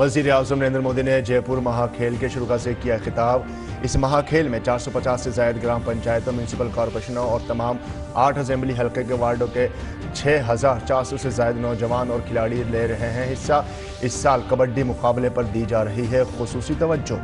वज़ीर-ए-आज़म नरेंद्र मोदी ने जयपुर महाखेल के शुरू से किया खिताब। इस महाखेल में 450 से ज्यादा ग्राम पंचायतों, म्यूनिसिपल कॉरपोरेशनों और तमाम 8 असेंबली हल्के के वार्डों के 6400 से ज्यादा नौजवान और खिलाड़ी ले रहे हैं हिस्सा। इस साल कबड्डी मुकाबले पर दी जा रही है खुसूसी तवज्जो।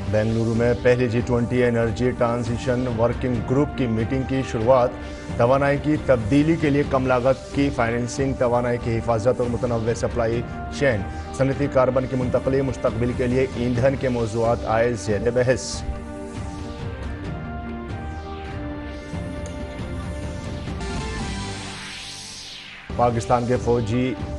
बेंगलुरु में पहली G20 energy transition working group की मीटिंग की शुरुआत। तवानाई की तब्दीली के लिए कम लागत की फाइनेंसिंग, तवानाई की हिफाजत और मुतनव्वे सप्लाई चेन, सनती कार्बन की मुंतकली, मुस्तकबिल के लिए ईंधन के मौज़ूआत आए ज़ेर बहस। पाकिस्तान के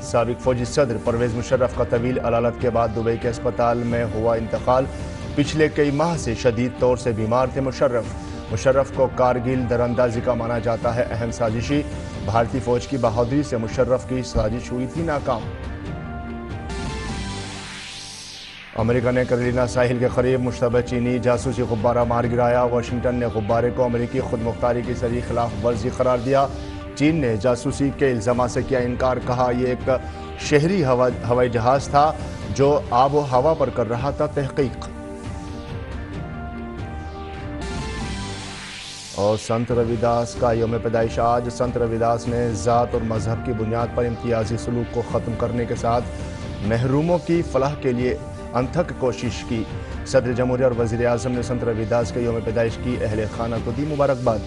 साबिक फौजी सदर परवेज मुशर्रफ का तवील अदालत के बाद दुबई के अस्पताल में हुआ इंतकाल। पिछले कई माह से शदीद तौर से बीमार थे मुशर्रफ को कारगिल दरअंदाजी का माना जाता है अहम साजिशी। भारतीय फौज की बहादुरी से मुशर्रफ की साजिश हुई थी नाकाम। अमेरिका ने कैरोलिना साहिल के करीब मुश्तबह चीनी जासूसी गुब्बारा मार गिराया। वाशिंगटन ने गुब्बारे को अमेरिकी खुद मुख्तारी की सरी खिलाफ वर्जी करार दिया। चीन ने जासूसी के इल्जाम से किया इनकार, कहा यह एक शहरी हवाई जहाज था जो आब व हवा पर कर रहा था तहकीक। और संत रविदास का यौम पैदाइश आज। संत रविदास ने ज़ात और मजहब की बुनियाद पर इम्तियाजी सलूक को ख़त्म करने के साथ महरूमों की फलाह के लिए अनथक कोशिश की। सदर जमहूरिया और वज़ीर आज़म ने संत रविदास के यौम पैदाइश की अहले खाना को दी मुबारकबाद।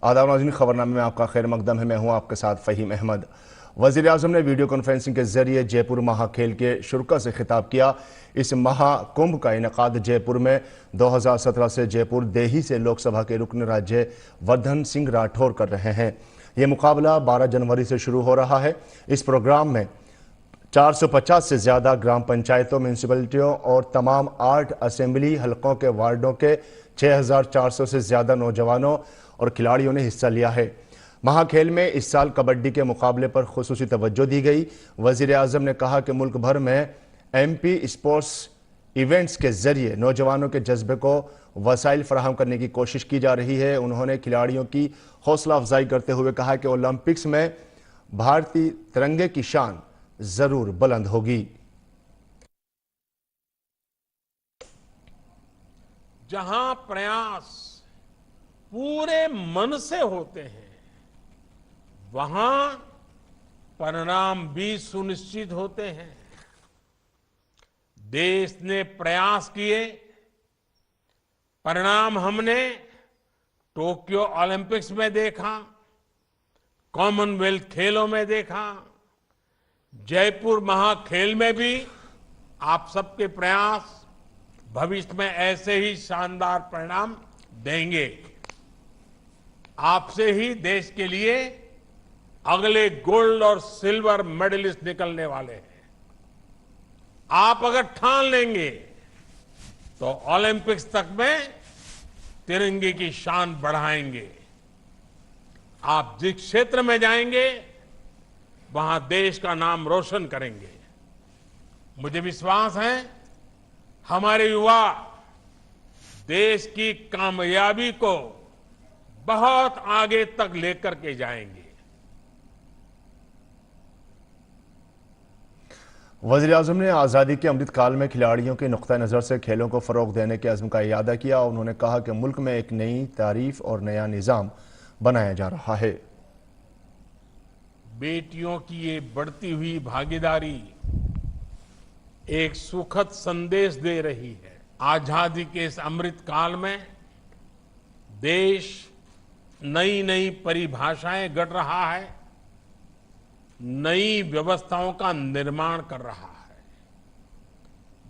आदाब नाज़रीन, खबरनामे में आपका खैर मकदम है। मैं हूं आपके साथ फ़हीम अहमद। वज़ीर आज़म ने वीडियो कॉन्फ्रेंसिंग के जरिए जयपुर महाखेल के शुरू से खिताब किया। इस महाकुंभ का इनेकाद जयपुर में 2017 से जयपुर देही से लोकसभा के रुकन राज्य वर्धन सिंह राठौर कर रहे हैं। ये मुकाबला 12 जनवरी से शुरू हो रहा है। इस प्रोग्राम में 450 से ज़्यादा ग्राम पंचायतों, म्यूनसिपलिटियों और तमाम 8 असेंबली हलकों के वार्डों के 6400 से ज़्यादा नौजवानों और खिलाड़ियों ने हिस्सा लिया है। महाखेल में इस साल कबड्डी के मुकाबले पर खुसूसी तवज्जो दी गई। वज़ीर आज़म ने कहा कि मुल्क भर में MP स्पोर्ट्स इवेंट्स के जरिए नौजवानों के जज्बे को वसाइल फराहम करने की कोशिश की जा रही है। उन्होंने खिलाड़ियों की हौसला अफजाई करते हुए कहा कि ओलंपिक्स में भारतीय तिरंगे की शान जरूर बुलंद होगी। जहां प्रयास पूरे मन से होते हैं, वहां परिणाम भी सुनिश्चित होते हैं। देश ने प्रयास किए, परिणाम हमने टोक्यो ओलंपिक्स में देखा, कॉमनवेल्थ खेलों में देखा, जयपुर महाखेल में भी। आप सबके प्रयास भविष्य में ऐसे ही शानदार परिणाम देंगे। आपसे ही देश के लिए अगले गोल्ड और सिल्वर मेडलिस्ट निकलने वाले हैं। आप अगर ठान लेंगे तो ओलंपिक्स तक में तिरंगे की शान बढ़ाएंगे। आप जिस क्षेत्र में जाएंगे वहां देश का नाम रोशन करेंगे। मुझे विश्वास है हमारे युवा देश की कामयाबी को बहुत आगे तक लेकर के जाएंगे। वज़ीर आज़म ने आज़ादी के अमृत काल में खिलाड़ियों के नुक्ता नज़र से खेलों को फ़रोग़ देने के अज़्म का इयादा किया। उन्होंने कहा कि मुल्क में एक नई तारीफ और नया निज़ाम बनाया जा रहा है। बेटियों की ये बढ़ती हुई भागीदारी एक सुखद संदेश दे रही है। आजादी के इस अमृत काल में देश नई नई परिभाषाएं गढ़ रहा है, नई व्यवस्थाओं का निर्माण कर रहा है।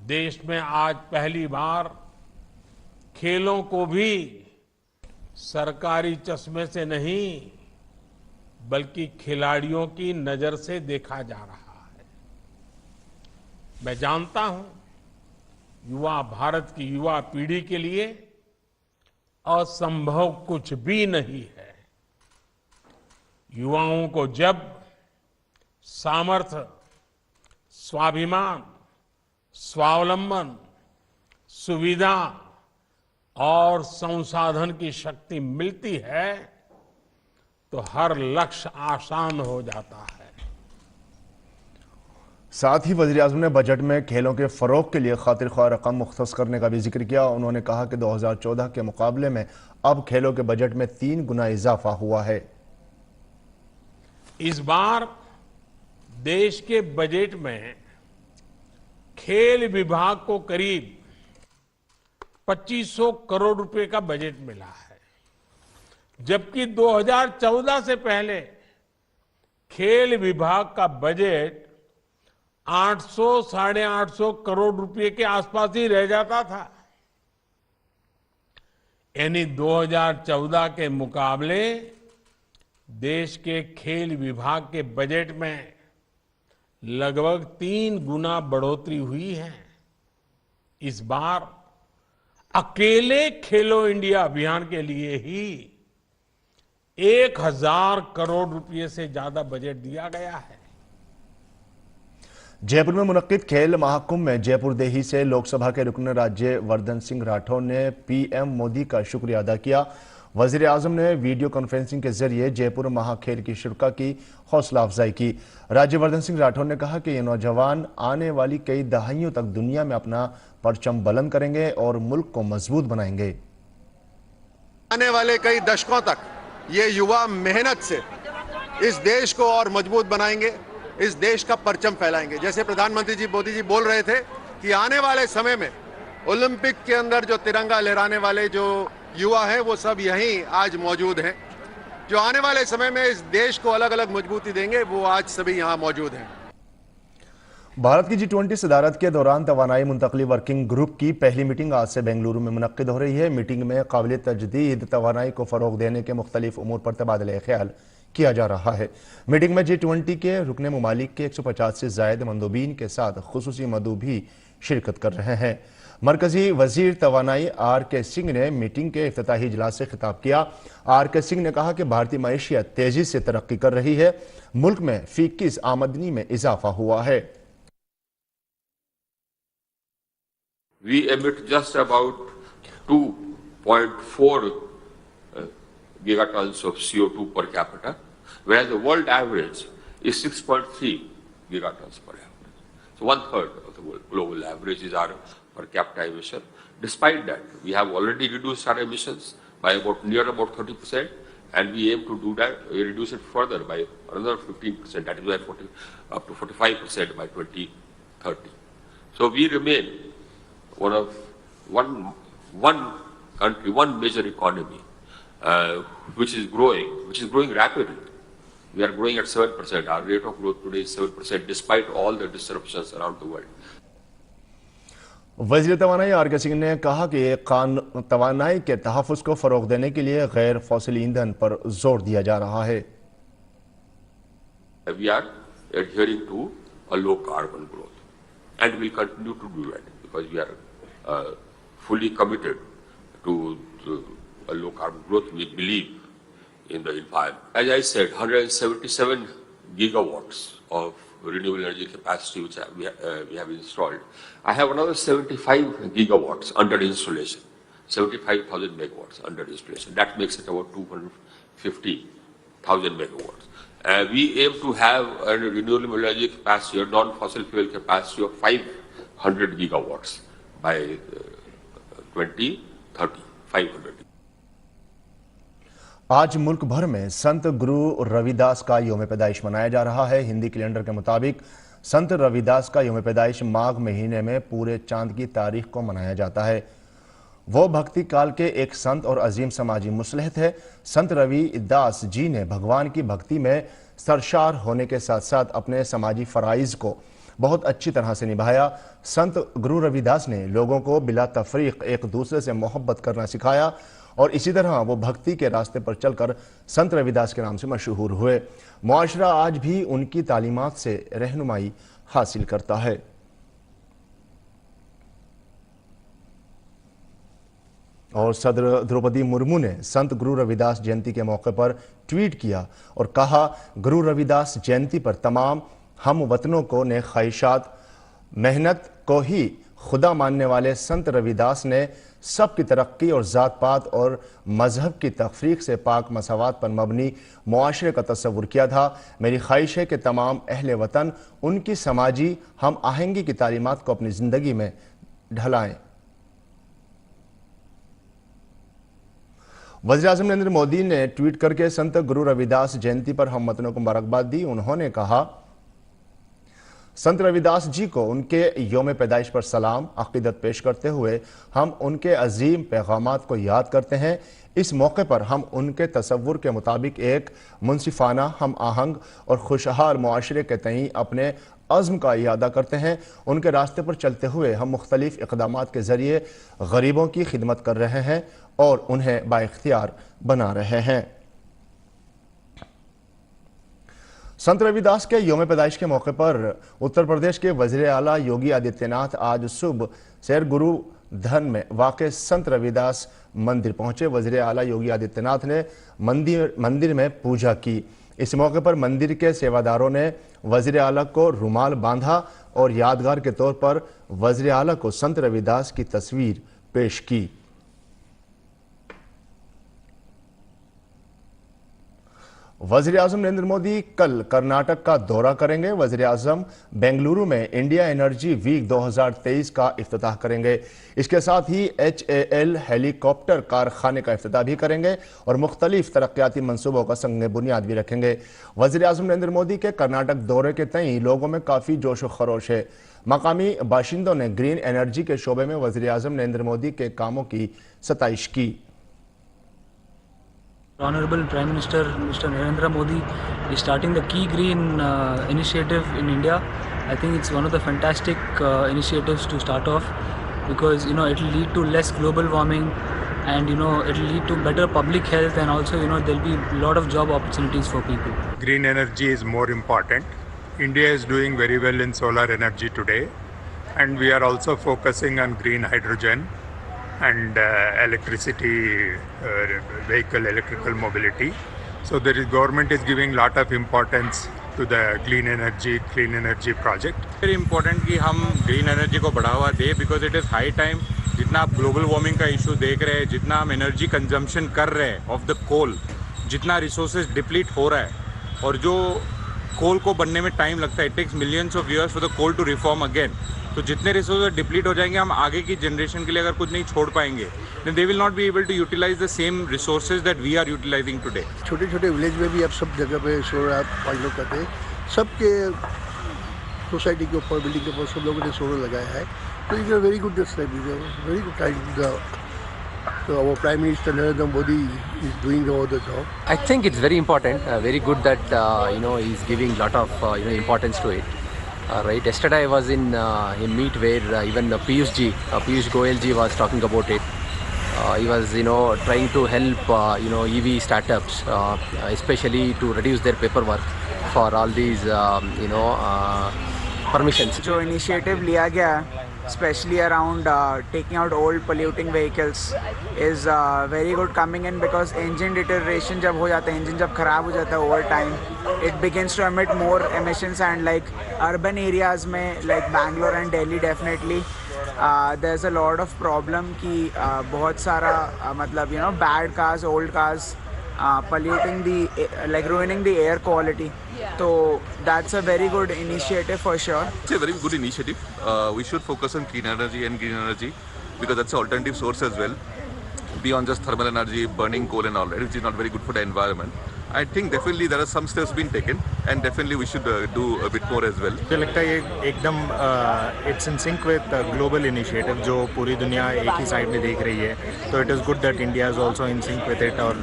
देश में आज पहली बार खेलों को भी सरकारी चश्मे से नहीं बल्कि खिलाड़ियों की नजर से देखा जा रहा है। मैं जानता हूं युवा भारत की युवा पीढ़ी के लिए असंभव कुछ भी नहीं है। युवाओं को जब सामर्थ्य स्वाभिमान, स्वावलंबन, सुविधा और संसाधन की शक्ति मिलती है तो हर लक्ष्य आसान हो जाता है। साथ ही वज़ीर-ए-आज़म ने बजट में खेलों के फरोग के लिए खातिर ख्वाह रकम मुख्तस करने का भी जिक्र किया। उन्होंने कहा कि 2014 के मुकाबले में अब खेलों के बजट में 3 गुना इजाफा हुआ है। इस बार देश के बजट में खेल विभाग को करीब 2500 करोड़ रुपए का बजट मिला है, जबकि 2014 से पहले खेल विभाग का बजट 800 साढ़े 800 करोड़ रुपए के आसपास ही रह जाता था। यानी 2014 के मुकाबले देश के खेल विभाग के बजट में लगभग 3 गुना बढ़ोतरी हुई है। इस बार अकेले खेलो इंडिया अभियान के लिए ही 1000 करोड़ रुपए से ज्यादा बजट दिया गया है। जयपुर में मुनक्किद खेल महाकुंभ में जयपुर देही से लोकसभा के रुकन राज्यवर्धन सिंह राठौर ने पीएम मोदी का शुक्रिया अदा किया। वजीर आजम ने वीडियो कॉन्फ्रेंसिंग के जरिए जयपुर महाखेल की शुरा की हौसला अफजाई की। राज्यवर्धन सिंह राठौर ने कहा कि ये नौजवान आने वाली कई दहाइयों तक दुनिया में अपना परचम बुलंद करेंगे और मुल्क को मजबूत बनाएंगे। आने वाले कई दशकों तक ये युवा मेहनत से इस देश को और मजबूत बनाएंगे, इस देश का परचम फैलाएंगे। जैसे प्रधानमंत्री जी मोदी जी बोल रहे थे कि आने वाले समय में ओलंपिक के अंदर जो तिरंगा लहराने वाले जो युवा हैं वो सब यहीं आज मौजूद हैं। जो आने वाले समय में इस देश को अलग अलग मजबूती देंगे वो आज सभी यहाँ मौजूद हैं। भारत की G20 सदारत के दौरान तवानाई मुंतकली वर्किंग ग्रुप की पहली मीटिंग आज से बेंगलुरु में मुनक्किद हो रही है। मीटिंग में काबिल तजदीद तवानाई को फरोग देने के मुख्तलिफ उमूर पर तबादला ख्याल किया जा रहा है। मीटिंग में G20 के रुकने मुमालिक के 150 से जायद मंदूबीन के साथ खुसूसी मदू भी शिरकत कर रहे हैं। मरकजी वजीर तवानाई RK सिंह ने मीटिंग के इफ्तिताही इजलास से खिताब किया। RK सिंह ने कहा कि भारतीय मईशियत तेजी से तरक्की कर रही है, मुल्क में फी किस आमदनी में इजाफा हुआ है। We emit just about 2.4 gigatons of CO2 per capita, whereas the world average is 6.3 gigatons per capita. So 1/3 of the global average is our per capita emission. Despite that, we have already reduced our emissions by near about 30%, and we aim to do that, reduce it further by another 15%, that is by up to 45% by 2030. So we remain one country, one major economy, which is growing rapidly. We are growing at 7%. Our rate of growth today is 7%, despite all the disruptions around the world. वज़ीर तवानाई RK Singh ने कहा कि तवानाई के तहफ़्फ़ुज़ को फ़रोग़ देने के लिए गैर फ़ॉसिल ईंधन पर जोर दिया जा रहा है। We are adhering to a low carbon growth, and will continue to do that because we are fully committed to a low carbon growth. We believe in the environment. As I said, 177 gigawatts of renewable energy capacity which we have installed. I have another 75 gigawatts under installation, 75,000 megawatts under installation. That makes it about 250,000 megawatts. We aim to have a renewable energy capacity, a non-fossil fuel capacity of 500 gigawatts by 2030, 500. आज मुल्क भर में संत गुरु रविदास का यौम पैदाइश मनाया जा रहा है। हिंदी कैलेंडर के मुताबिक संत रविदास का यौम पैदाइश माघ महीने में पूरे चांद की तारीख को मनाया जाता है। वो भक्ति काल के एक संत और अजीम समाजी मुसलहत है। संत रविदास जी ने भगवान की भक्ति में सरशार होने के साथ साथ अपने समाजी फराइज को बहुत अच्छी तरह से निभाया। संत गुरु रविदास ने लोगों को बिला तफरीक एक दूसरे से मोहब्बत करना सिखाया और इसी तरह वो भक्ति के रास्ते पर चलकर संत रविदास के नाम से मशहूर हुए। मुआशरा आज भी उनकी तालीमात से रहनुमाई हासिल करता है। और सदर द्रौपदी मुर्मू ने संत गुरु रविदास जयंती के मौके पर ट्वीट किया और कहा, गुरु रविदास जयंती पर तमाम हम वतनों को ने ख्वाहिशात मेहनत को ही खुदा मानने वाले संत रविदास ने सबकी तरक्की और ज़ात पात और मजहब की तफरीक से पाक मसावात पर मबनी मुआशरे का तस्वुर किया था। मेरी ख्वाहिश है कि तमाम अहले वतन उनकी समाजी हम आहंगी की तालीमात को अपनी ज़िंदगी में ढलाएं। वज़ीर-ए-आज़म नरेंद्र मोदी ने ट्वीट करके संत गुरु रविदास जयंती पर हम वतनों को मुबारकबाद दी। उन्होंने कहा, संत रविदास जी को उनके योम पैदाइश पर सलाम अक़ीदत पेश करते हुए हम उनके अजीम पैगामात को याद करते हैं। इस मौके पर हम उनके तसव्वुर के मुताबिक एक मुनसिफाना, हम आहंग और खुशहाल मुआशरे के तईं अपने अज़्म का इयादा करते हैं। उनके रास्ते पर चलते हुए हम मुख्तलिफ इक़दामात के ज़रिए गरीबों की खिदमत कर रहे हैं और उन्हें बाइख्तियार बना रहे हैं। संत रविदास के योम पैदाइश के मौके पर उत्तर प्रदेश के वज़ीर आला योगी आदित्यनाथ आज सुबह सैर गुरु धन में वाक़ संत रविदास मंदिर पहुंचे। वज़ीर आला योगी आदित्यनाथ ने मंदिर में पूजा की। इस मौके पर मंदिर के सेवादारों ने वज़ीर आला को रुमाल बांधा और यादगार के तौर पर वज़ीर आला को संत रविदास की तस्वीर पेश की। वज़ीर-ए-आज़म नरेंद्र मोदी कल कर्नाटक का दौरा करेंगे। वज़ीर-ए-आज़म बेंगलुरु में इंडिया एनर्जी वीक 2023 का इफ्तिताह करेंगे। इसके साथ ही HAL हेलीकॉप्टर कारखाने का इफ्तिताह भी करेंगे और मुख्तलिफ तरक्याती मंसूबों का संग बुनियाद भी रखेंगे। वज़ीर-ए-आज़म नरेंद्र मोदी के कर्नाटक दौरे के तईं लोगों में काफ़ी जोश व खरोश है। मकामी बाशिंदों ने ग्रीन एनर्जी के शोबे में वज़ीर-ए-आज़म नरेंद्र मोदी के कामों की सताइश की। Honorable Prime Minister Mr. Narendra Modi is starting the Key Green initiative in India. I think it's one of the fantastic initiatives to start off because it will lead to less global warming and it will lead to better public health and also there'll be a lot of job opportunities for people. Green energy is more important. India is doing very well in solar energy today and we are also focusing on green hydrogen and electricity, electrical mobility. So the government is giving lot of importance to the clean energy project. Very important कि हम green energy को बढ़ावा दें because it is high time. जितना आप global warming का issue देख रहे हैं, जितना हम energy consumption कर रहे हैं of the coal, जितना resources deplete हो रहा है और जो coal को बनने में time लगता है, it takes millions of years for the coal to reform again. तो जितने रिसोर्सेज डिप्लीट हो जाएंगे, हम आगे की जनरेशन के लिए अगर कुछ नहीं छोड़ पाएंगे, then they will not be able to utilize the same resources that we are utilizing today. छोटे छोटे विलेज में भी अब सब जगह पे सोलर पाइलट करते हैं। सबके सोसाइटी के ऊपर, बिल्डिंग के ऊपर सब लोगों ने सोलर लगाया है। तो it's a very good very good time. So our Prime Minister Narendra Modi is doing all the job. I think it's very important, very good that he's giving lot of importance to it. Right. Yesterday I was in a meet where even Piyush Goyal ji was talking about it. He was trying to help EV startups, especially to reduce their paperwork for all these permissions. जो initiative लिया गया, especially around taking out old polluting vehicles, is very good coming in because engine deterioration जब हो जाता है, engine जब खराब हो जाता है over time, it begins to emit more emissions and like urban areas में like Bangalore and Delhi definitely there's a lot of problem कि बहुत सारा मतलब bad cars, old cars polluting the ruining the air quality. So that's a very good initiative for sure. It's a very good initiative. We should focus on clean energy and green energy because that's an alternative source as well, beyond just thermal energy, burning coal and all that, which is not very good for the environment. I think definitely there are some steps being taken and definitely we should do a bit more as well. मुझे लगता है ये एकदम it's in sync with global initiative जो पूरी दुनिया एक ही side में देख रही है, तो it is good that India is also in sync with it और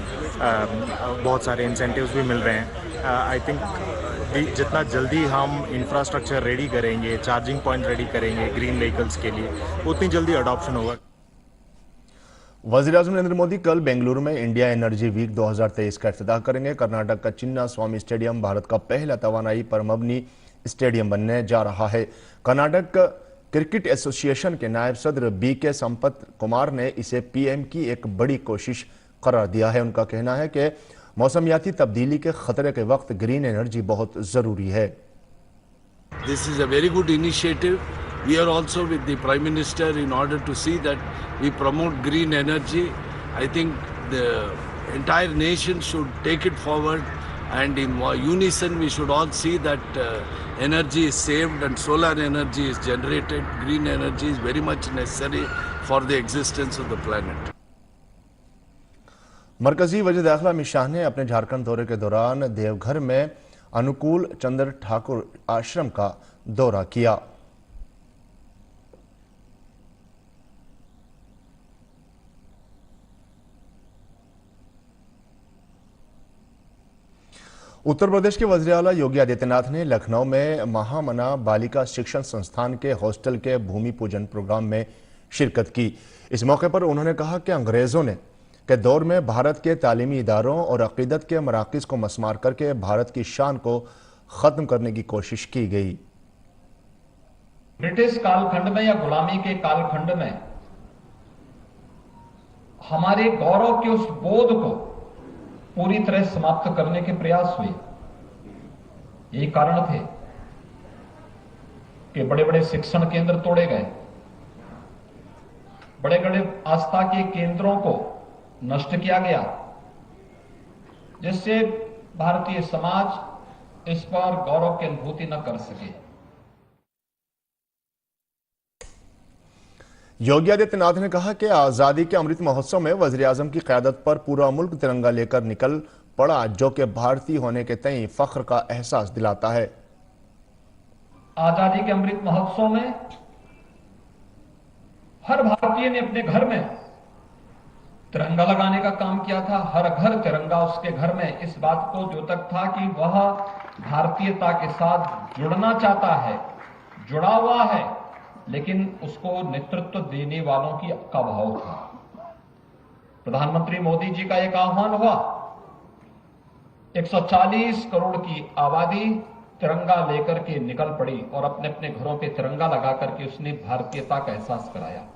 बहुत सारे incentives भी मिल रहे हैं. I think जितना जल्दी हम इंफ्रास्ट्रक्चर रेडी करेंगे, चार्जिंग पॉइंट रेडी करेंगे ग्रीन व्हीकल्स के लिए, उतनी जल्दी अडॉप्शन होगा. वज़ीर-ए-आज़म नरेंद्र मोदी कल बेंगलुरु में इंडिया एनर्जी वीक 2023 का इफ्तिताह करेंगे। कर्नाटक का चिन्ना स्वामी स्टेडियम भारत का पहला तवानाई पर मबनी स्टेडियम बनने जा रहा है। कर्नाटक क्रिकेट एसोसिएशन के नायब सदर BK संपत कुमार ने इसे PM की एक बड़ी कोशिश करार दिया है। उनका कहना है कि मौसमियाती तब्दीली के खतरे के वक्त ग्रीन एनर्जी बहुत ज़रूरी है। This is a very good initiative. We are also with the Prime Minister in order to see that we promote green energy. I think the entire nation should take it forward, and in unison we should all see that energy is saved and solar energy is generated. Green energy is very much necessary for the existence of the planet. मरकजी वज़ीर दाखिला अमित शाह ने अपने झारखंड दौरे के दौरान देवघर में अनुकूल चंद्र ठाकुर आश्रम का दौरा किया। उत्तर प्रदेश के वज़ीर आला योगी आदित्यनाथ ने लखनऊ में महामना बालिका शिक्षण संस्थान के हॉस्टल के भूमि पूजन प्रोग्राम में शिरकत की। इस मौके पर उन्होंने कहा कि अंग्रेजों ने के दौर में भारत के तालीमी इदारों और अकीदत के मराकिज़ को मस्मार करके भारत की शान को ख़त्म करने की कोशिश की गई। ब्रिटिश कालखंड में या गुलामी के कालखंड में हमारे गौरव के उस बोध को पूरी तरह समाप्त करने के प्रयास हुए। यही कारण थे कि बड़े बड़े शिक्षण केंद्र तोड़े गए, बड़े बड़े आस्था के केंद्रों को नष्ट किया गया, जिससे भारतीय समाज इस पर गौरव की अनुभूति न कर सके। योगी आदित्यनाथ ने कहा कि आजादी के अमृत महोत्सव में वज़ीर आज़म की क़यादत पर पूरा मुल्क तिरंगा लेकर निकल पड़ा, जो कि भारतीय होने के तय फख्र का एहसास दिलाता है। आजादी के अमृत महोत्सव में हर भारतीय ने अपने घर में तिरंगा लगाने का काम किया था। हर घर तिरंगा उसके घर में इस बात को द्योतक था कि वह भारतीयता के साथ जुड़ना चाहता है, जुड़ा हुआ है, लेकिन उसको नेतृत्व देने वालों की का भाव था। प्रधानमंत्री मोदी जी का एक आह्वान हुआ, 140 करोड़ की आबादी तिरंगा लेकर के निकल पड़ी और अपने अपने घरों पे तिरंगा लगा करके उसने भारतीयता का एहसास कराया।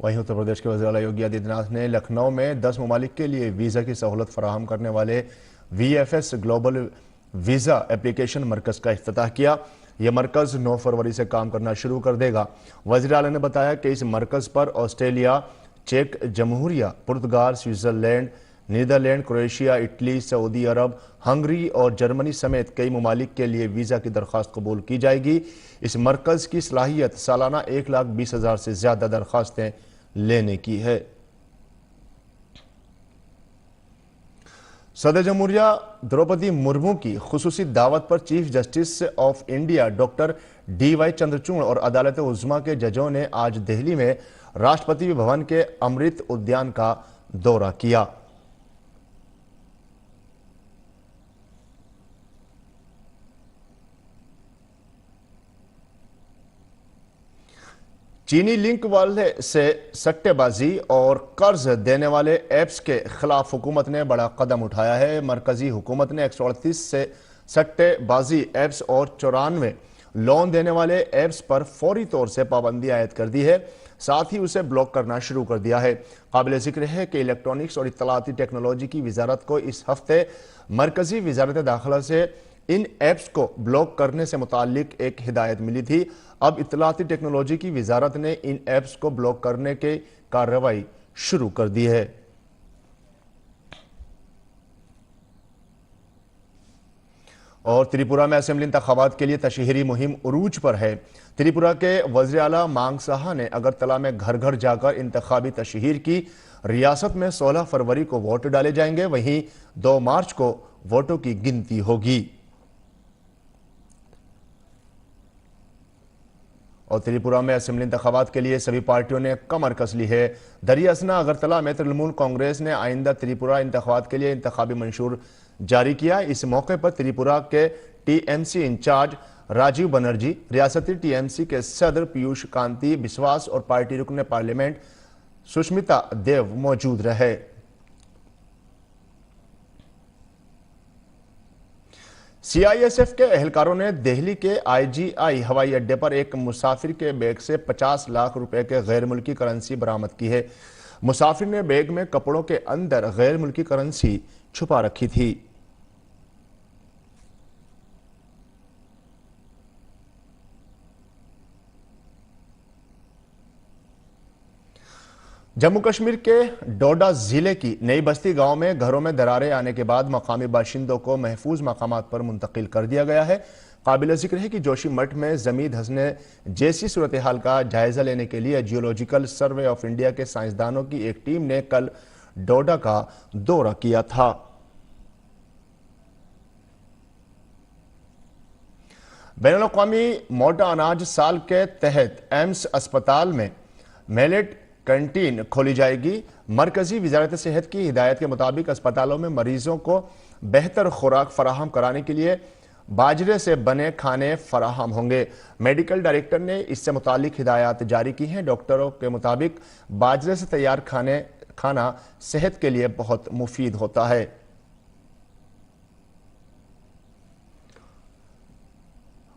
वहीं उत्तर प्रदेश के वज़ीर आला योगी आदित्यनाथ ने लखनऊ में 10 ममालिक के लिए वीज़ा की सहूलत फराहम करने वाले VFS ग्लोबल वीज़ा एप्लीकेशन मरकज़ का इफ्तिताह किया। यह मरकज़ 9 फरवरी से काम करना शुरू कर देगा। वज़ीर आला ने बताया कि इस मरकज़ पर ऑस्ट्रेलिया, चेक जमहूरिया, पुर्तगाल, स्विट्ज़रलैंड, नीदरलैंड, क्रोएशिया, इटली, सऊदी अरब, हंगरी और जर्मनी समेत कई ममालिक के लिए वीज़ा की दरख्वास्त कबूल की जाएगी। इस मरकज़ की सलाहियत सालाना 1,20,000 से ज़्यादा दरख्वास्तें लेने की है। सदर जमहूरिया द्रौपदी मुर्मू की खुसूसी दावत पर chief justice of India doctor DY Chandrachud और अदालत उज़्मा के जजों ने आज दिल्ली में राष्ट्रपति भवन के अमृत उद्यान का दौरा किया। चीनी लिंक वाले से सट्टेबाजी और कर्ज देने वाले ऐप्स के खिलाफ हुकूमत ने बड़ा कदम उठाया है। मरकजी हुकूमत ने 138 से सट्टेबाजी ऐप्स और 94 लोन देने वाले ऐप्स पर फौरी तौर से पाबंदी आयद कर दी है, साथ ही उसे ब्लॉक करना शुरू कर दिया है। काबिल जिक्र है कि इलेक्ट्रॉनिक्स और इत्तलाती टेक्नोलॉजी की वजारत को इस हफ्ते मरकजी वजारत दाखिला से इन ऐप्स को ब्लॉक करने से मुताल्लिक एक हिदायत मिली थी। अब इत्तलाती टेक्नोलॉजी की वजारत ने इन ऐप्स को ब्लॉक करने की कार्रवाई शुरू कर दी है। और त्रिपुरा में असेंबली इंतखाबात के लिए तशहीरी मुहिम उरूज पर है। त्रिपुरा के वज़ीर आला मांग साहा ने अगरतला में घर घर जाकर इंतखाबी तशहीर की। रियासत में 16 फरवरी को वोट डाले जाएंगे, वहीं 2 मार्च को वोटों की गिनती होगी। और त्रिपुरा में असेंबली इंतखाबात के लिए सभी पार्टियों ने कमर कस ली है। दरियासना अगरतला में तृणमूल कांग्रेस ने आइंदा त्रिपुरा इंतखाबात के लिए इंतखाबी मंशूर जारी किया। इस मौके पर त्रिपुरा के TMC इंचार्ज राजीव बनर्जी, रियासती TMC के सदर पीयूष कांति बिस्वास और पार्टी रुकन पार्लियामेंट सुष्मिता देव मौजूद रहे। CISF के एहलकारों ने दिल्ली के IGI हवाई अड्डे पर एक मुसाफिर के बैग से 50 लाख रुपए के गैर मुल्की करेंसी बरामद की है। मुसाफिर ने बैग में कपड़ों के अंदर गैर मुल्की करेंसी छुपा रखी थी। जम्मू कश्मीर के डोडा जिले की नई बस्ती गांव में घरों में दरारें आने के बाद मकामी बाशिंदों को महफूज मकामात पर मुंतकिल कर दिया गया है। काबिल जिक्र है कि जोशीमठ में जमीन धंसने जैसी सूरत हाल का जायजा लेने के लिए जियोलॉजिकल सर्वे ऑफ इंडिया के साइंसदानों की एक टीम ने कल डोडा का दौरा किया था। बैनुल-अक़वामी मोटा अनाज साल के तहत एम्स अस्पताल में मिलेट कैंटीन खोली जाएगी। मरकजी वजारत सेहत की हिदायत के मुताबिक अस्पतालों में मरीजों को बेहतर खुराक फराहम कराने के लिए बाजरे से बने खाने फराहम होंगे। मेडिकल डायरेक्टर ने इससे मुतालिक हिदायत जारी की हैं। डॉक्टरों के मुताबिक बाजरे से तैयार खाना सेहत के लिए बहुत मुफीद होता है।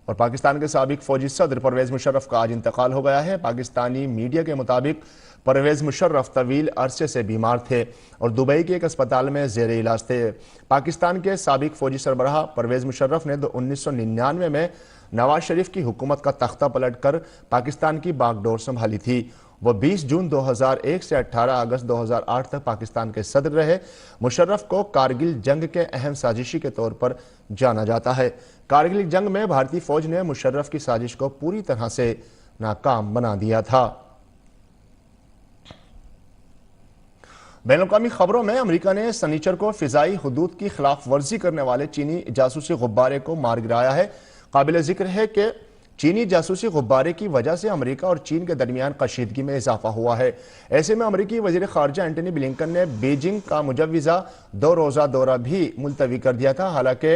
और पाकिस्तान के साबिक फौजी सदर परवेज मुशर्रफ का आज इंतकाल हो गया है। पाकिस्तानी मीडिया के मुताबिक परवेज मुशर्रफ तवील अरसे से बीमार थे और दुबई के एक अस्पताल में जेर इलाज थे। पाकिस्तान के साबिक फौजी सरबराह परवेज मुशर्रफ ने 1999 में नवाज शरीफ की हुकूमत का तख्ता पलटकर पाकिस्तान की बागडोर संभाली थी। वह 20 जून 2001 से 18 अगस्त 2008 तक पाकिस्तान के सदर रहे। मुशर्रफ को कारगिल जंग के अहम साजिशी के तौर पर जाना जाता है। कारगिल जंग में भारतीय फौज ने मुशर्रफ की साजिश को पूरी तरह से नाकाम बना दिया था। बैनुल-अक़वामी खबरों में अमेरिका ने सनीचर को फिजाई हुदूद की खिलाफ वर्जी करने वाले चीनी जासूसी गुब्बारे को मार गिराया है। काबिल जिक्र है कि चीनी जासूसी गुब्बारे की वजह से अमेरिका और चीन के दरमियान कशीदगी में इजाफा हुआ है। ऐसे में अमेरिकी वजीर खारजा एंटनी ब्लिंकन ने बीजिंग का मुजव्विजा 2 रोज़ा दौरा भी मुलतवी कर दिया था। हालांकि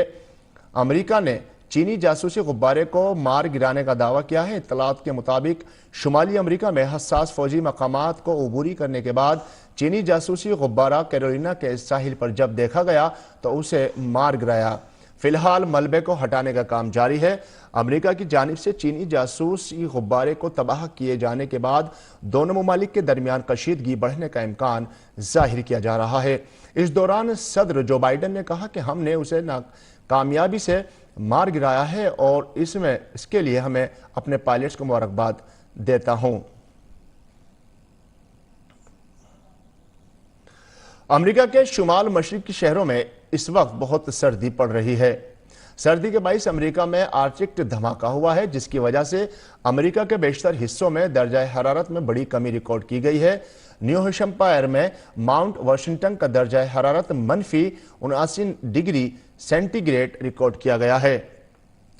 अमेरिका ने चीनी जासूसी गुब्बारे को मार गिराने का दावा किया है। इत्तलात के मुताबिक शुमाली अमेरिका में हसास फौजी मकामात को अबूरी करने के बाद चीनी जासूसी गुब्बारा कैरोलिना के साहिल पर जब देखा गया तो उसे मार गिराया। फिलहाल मलबे को हटाने का काम जारी है। अमेरिका की जानिब से चीनी जासूसी गुब्बारे को तबाह किए जाने के बाद दोनों ममालिक के दरमियान कशीदगी बढ़ने का इम्कान जाहिर किया जा रहा है। इस दौरान सदर जो बाइडन ने कहा कि हमने उसे कामयाबी से मार गिराया है और इसके लिए हमें अपने पायलट्स को मुबारकबाद देता हूं। अमेरिका के शुमाल मशरिकी शहरों में इस वक्त बहुत सर्दी पड़ रही है। सर्दी के बाइस अमेरिका में आर्कटिक धमाका हुआ है, जिसकी वजह से अमेरिका के बेशतर हिस्सों में दर्जा हरारत में बड़ी कमी रिकॉर्ड की गई है। न्यू हैम्पशायर में माउंट वाशिंगटन का दर्जा हरारत -79 डिग्री सेंटीग्रेड रिकॉर्ड किया गया है।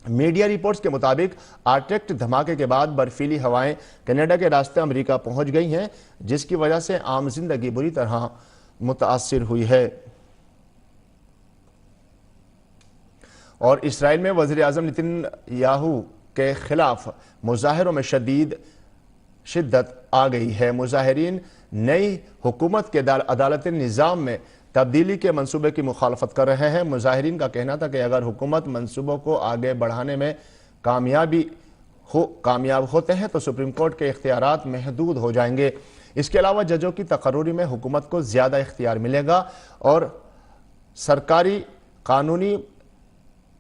मीडिया रिपोर्ट्स के मुताबिक आर्कटिक धमाके के बाद बर्फीली हवाएं कनाडा के रास्ते अमेरिका पहुंच गई हैं, जिसकी वजह से आम जिंदगी बुरी तरह मुतासिर हुई है। और इसराइल में वज़ीर आज़म नेतन्याहू के खिलाफ मुजाहिरों में शिद्दत आ गई है। मुजाहिरीन नई हुकूमत के अदालती निज़ाम में तब्दीली के मंसूबे की मुखालफत कर रहे हैं। मुजाहिरीन का कहना था कि अगर हुकूमत मंसूबों को आगे बढ़ाने में कामयाब होते हैं तो सुप्रीम कोर्ट के इख्तियारात महदूद हो जाएंगे। इसके अलावा जजों की तकर्रुरी में हुकूमत को ज़्यादा इख्तियार मिलेगा और सरकारी कानूनी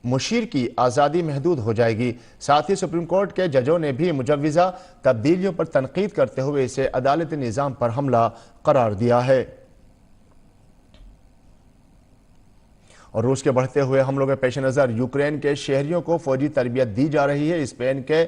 मुशीर की आज़ादी महदूद हो जाएगी। साथ ही सुप्रीम कोर्ट के जजों ने भी मुजव्विज़ा तब्दीलियों पर तनकीद करते हुए इसे अदालती निज़ाम पर हमला करार दिया है। और रूस के बढ़ते हुए हमलों के पेश नज़र यूक्रेन के शहरियों को फौजी तरबियत दी जा रही है। स्पेन के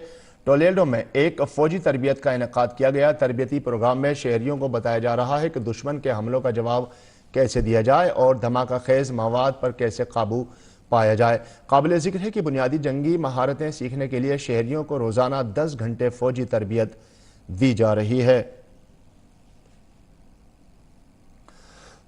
टोलेडो में एक फौजी तरबियत का इनेकाद किया गया। तरबियती प्रोग्राम में शहरियों को बताया जा रहा है कि दुश्मन के हमलों का जवाब कैसे दिया जाए और धमाका खेज मवाद पर कैसे काबू पाया जाए। काबिल जिक्र है कि बुनियादी जंगी महारतें सीखने के लिए शहरियों को रोजाना 10 घंटे फौजी तरबियत दी जा रही है।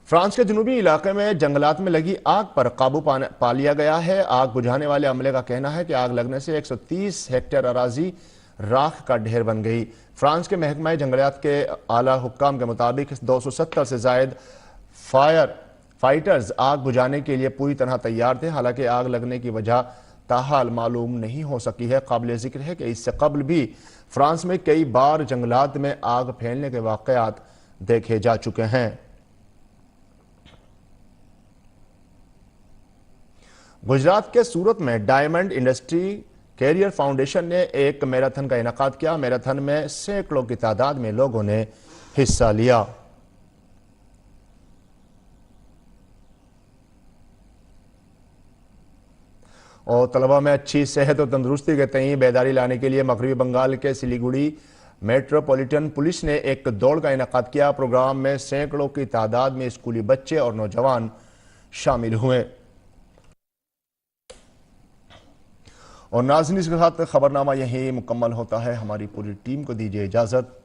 फ्रांस के जनूबी इलाके में जंगलात में लगी आग पर काबू पा लिया गया है। आग बुझाने वाले अमले का कहना है कि आग लगने से 130 हेक्टेयर अराजी राख का ढेर बन गई। फ्रांस के महकमा जंगलात के आला हुक्काम के मुताबिक 270 से जायद फाइटर्स आग बुझाने के लिए पूरी तरह तैयार थे। हालांकि आग लगने की वजह ताहाल मालूम नहीं हो सकी है। काबिल जिक्र है कि इससे कबल भी फ्रांस में कई बार जंगलात में आग फैलने के वाकयात देखे जा चुके हैं। गुजरात के सूरत में डायमंड इंडस्ट्री कैरियर फाउंडेशन ने एक मैराथन का इनेकाद किया। मैराथन में सैकड़ों की तादाद में लोगों ने हिस्सा लिया। और तलबा में अच्छी सेहत और तंदुरुस्ती के तईं बेदारी लाने के लिए मगरबी बंगाल के सिलीगुड़ी मेट्रोपॉलिटन पुलिस ने एक दौड़ का इनेकाद किया। प्रोग्राम में सैकड़ों की तादाद में स्कूली बच्चे और नौजवान शामिल हुए। और नाज़रीन, इसके साथ खबरनामा यहीं मुकम्मल होता है। हमारी पूरी टीम को दीजिए इजाजत।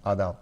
आदाब।